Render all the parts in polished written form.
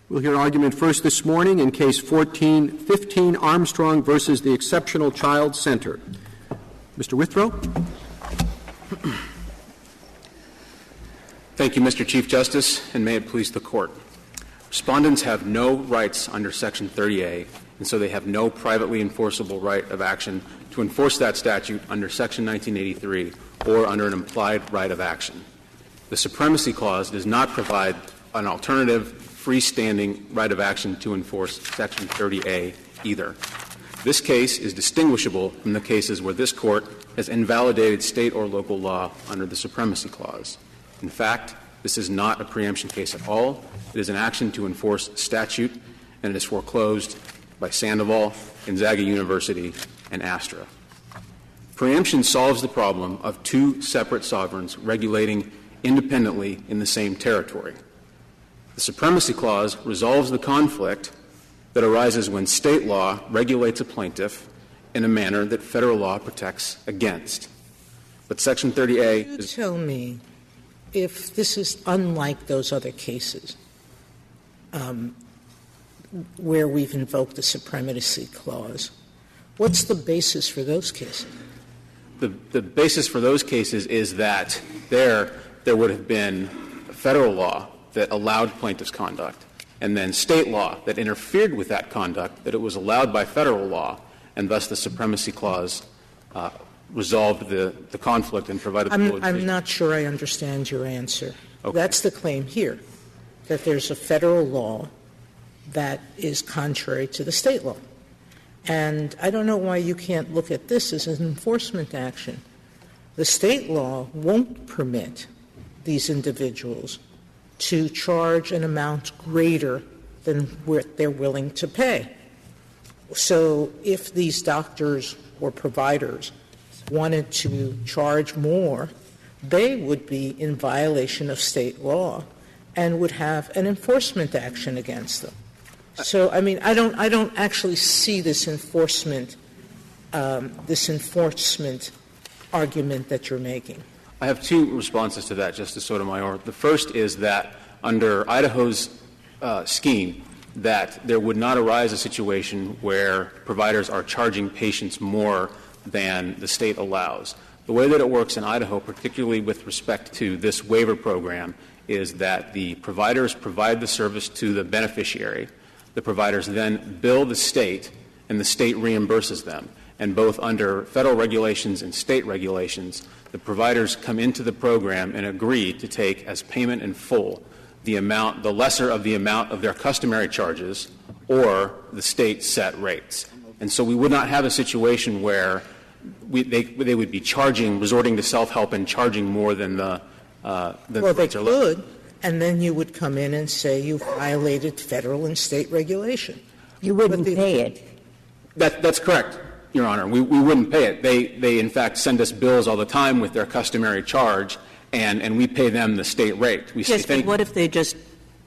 We'll hear argument first this morning in Case 14-15, Armstrong versus the Exceptional Child Center. Mr. Withrow. Thank you, Mr. Chief Justice, and may it please the Court. Respondents have no rights under Section 30A, and so they have no privately enforceable right of action to enforce that statute under Section 1983 or under an implied right of action. The Supremacy Clause does not provide an alternative freestanding right of action to enforce Section 30A either. This case is distinguishable from the cases where this Court has invalidated state or local law under the Supremacy Clause. In fact, this is not a preemption case at all. It is an action to enforce statute, and it is foreclosed by Sandoval, Gonzaga University, and Astra. Preemption solves the problem of two separate sovereigns regulating independently in the same territory. The Supremacy Clause resolves the conflict that arises when state law regulates a plaintiff in a manner that federal law protects against. But Section 30A is — Tell me if this is unlike those other cases where we've invoked the Supremacy Clause. What's the basis for those cases? The basis for those cases is that there would have been federal law that allowed plaintiff's conduct, and then state law that interfered with that conduct, that it was allowed by federal law, and thus the Supremacy Clause resolved the conflict and provided the — I'm not sure I understand your answer. Okay. That's the claim here, that there's a federal law that is contrary to the state law. And I don't know why you can't look at this as an enforcement action. The state law won't permit these individuals to charge an amount greater than what they're willing to pay. So if these doctors or providers wanted to charge more, they would be in violation of state law and would have an enforcement action against them. So, I mean, I don't actually see this enforcement argument that you're making. I have two responses to that, Justice Sotomayor. The first is that under Idaho's scheme, that there would not arise a situation where providers are charging patients more than the state allows. The way that it works in Idaho, particularly with respect to this waiver program, is that the providers provide the service to the beneficiary. The providers then bill the state, and the state reimburses them. And both under federal regulations and state regulations, the providers come into the program and agree to take as payment in full the lesser of the amount of their customary charges or the state set rates. And so we would not have a situation where they would be resorting to self-help and charging more than the well, they could, and then you would come in and say you violated federal and state regulation. You wouldn't pay it. That's correct, Your Honor. We wouldn't pay it. They in fact send us bills all the time with their customary charge, and we pay them the state rate. Yes, but what if they just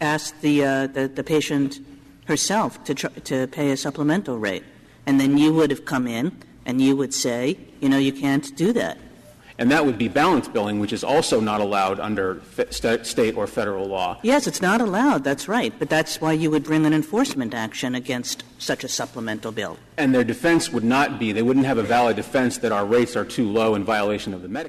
asked the patient herself to pay a supplemental rate, and then you would have come in and you would say, you can't do that? And that would be balance billing, which is also not allowed under state or federal law. Yes, it's not allowed. That's right. But that's why you would bring an enforcement action against such a supplemental bill. And their defense would not be — they wouldn't have a valid defense that our rates are too low in violation of the Medicare.